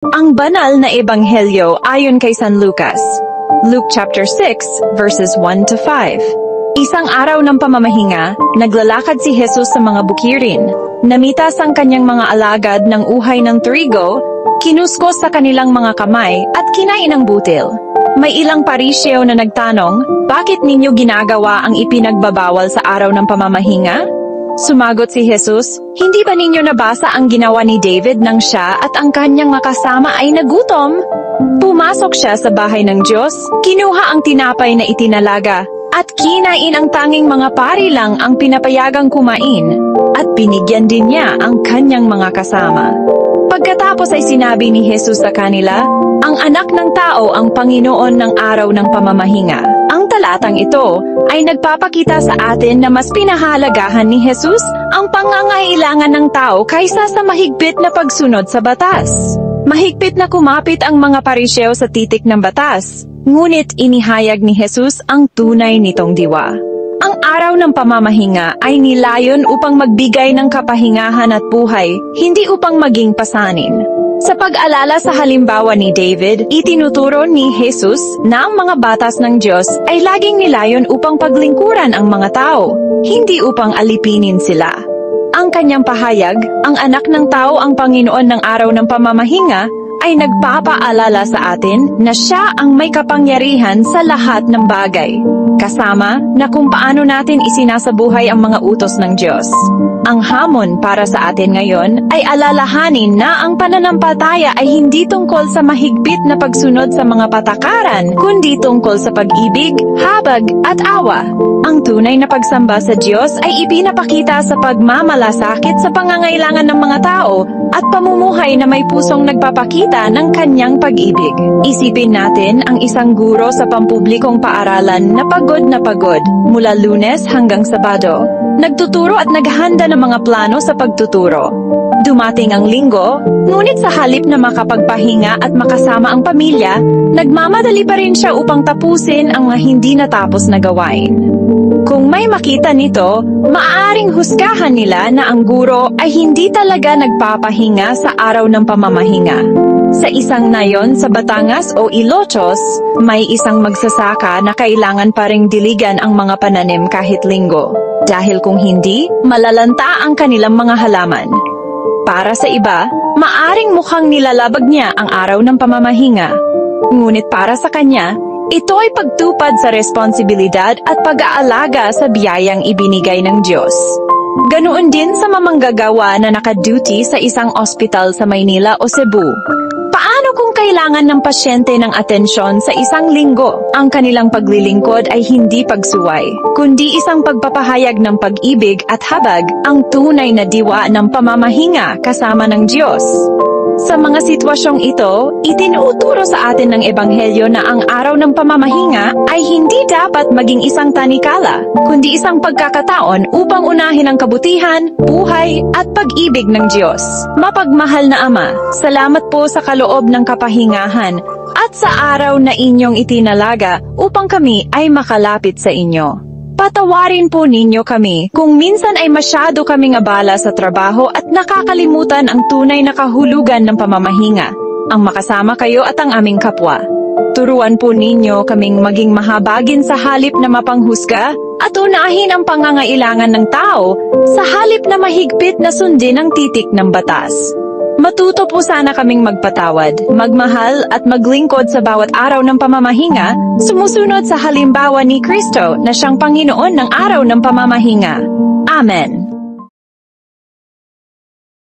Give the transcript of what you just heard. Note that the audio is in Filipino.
Ang banal na ebanghelyo ayon kay San Lucas. Luke chapter 6, verses 1 to 5. Isang araw ng pamamahinga, naglalakad si Jesus sa mga bukirin. Namitas ang kanyang mga alagad ng uhay ng trigo, kinuskos sa kanilang mga kamay at kinain ang butil. May ilang pariseo na nagtanong, "Bakit ninyo ginagawa ang ipinagbabawal sa araw ng pamamahinga?" Sumagot si Jesus, "Hindi ba ninyo nabasa ang ginawa ni David nang siya at ang kanyang makasama ay nagutom? Pumasok siya sa bahay ng Diyos, kinuha ang tinapay na itinalaga, at kinain ang tanging mga pari lang ang pinapayagang kumain, at binigyan din niya ang kanyang mga kasama." Pagkatapos ay sinabi ni Jesus sa kanila, "Ang anak ng tao ang Panginoon ng araw ng pamamahinga." Ang talatang ito ay nagpapakita sa atin na mas pinahalagahan ni Jesus ang pangangailangan ng tao kaysa sa mahigpit na pagsunod sa batas. Mahigpit na kumapit ang mga pariseo sa titik ng batas, ngunit inihayag ni Jesus ang tunay nitong diwa. Ang araw ng pamamahinga ay nilayon upang magbigay ng kapahingahan at buhay, hindi upang maging pasanin. Sa pag-alala sa halimbawa ni David, itinuturo ni Jesus na ang mga batas ng Diyos ay laging nilayon upang paglingkuran ang mga tao, hindi upang alipinin sila. Ang kanyang pahayag, ang anak ng tao ang Panginoon ng araw ng pamamahinga, ay nagpapaalala sa atin na siya ang may kapangyarihan sa lahat ng bagay, kasama na kung paano natin isinasabuhay ang mga utos ng Diyos. Ang hamon para sa atin ngayon ay alalahanin na ang pananampalataya ay hindi tungkol sa mahigpit na pagsunod sa mga patakaran, kundi tungkol sa pag-ibig, habag, at awa. Ang tunay na pagsamba sa Diyos ay ipinapakita sa pagmamalasakit sa pangangailangan ng mga tao at pamumuhay na may pusong nagpapakita ng kanyang pag-ibig. Isipin natin ang isang guro sa pampublikong paaralan na pagod mula Lunes hanggang Sabado. Nagtuturo at naghahanda ng mga plano sa pagtuturo. Dumating ang Linggo, ngunit sa halip na makapagpahinga at makasama ang pamilya, nagmamadali pa rin siya upang tapusin ang mga hindi natapos na gawain. Kung may makita nito, maaaring husgahan nila na ang guro ay hindi talaga nagpapahinga sa araw ng pamamahinga. Sa isang nayon sa Batangas o Ilocos, may isang magsasaka na kailangan pa ring diligan ang mga pananim kahit Linggo. Dahil kung hindi, malalanta ang kanilang mga halaman. Para sa iba, maaring mukhang nilalabag niya ang araw ng pamamahinga. Ngunit para sa kanya, ito ay pagtupad sa responsibilidad at pag-aalaga sa biyayang ibinigay ng Diyos. Ganoon din sa mamanggagawa na naka-duty sa isang ospital sa Maynila o Cebu. Paano kung kailangan ng pasyente ng atensyon sa isang linggo? Ang kanilang paglilingkod ay hindi pagsuway, kundi isang pagpapahayag ng pag-ibig at habag, ang tunay na diwa ng pamamahinga kasama ng Diyos. Sa mga sitwasyong ito, itinuturo sa atin ng Ebanghelyo na ang araw ng pamamahinga ay hindi dapat maging isang tanikala, kundi isang pagkakataon upang unahin ang kabutihan, buhay, at pag-ibig ng Diyos. Mapagmahal na Ama, salamat po sa kaloob ng kapahingahan at sa araw na inyong itinalaga upang kami ay makalapit sa inyo. Patawarin po ninyo kami kung minsan ay masyado kaming abala sa trabaho at nakakalimutan ang tunay na kahulugan ng pamamahinga, ang makasama kayo at ang aming kapwa. Turuan po ninyo kaming maging mahabagin sa halip na mapanghusga at unahin ang pangangailangan ng tao sa halip na mahigpit na sundin ang titik ng batas. Matuto po sana kaming magpatawad, magmahal at maglingkod sa bawat araw ng pamamahinga, sumusunod sa halimbawa ni Kristo na siyang Panginoon ng araw ng pamamahinga. Amen.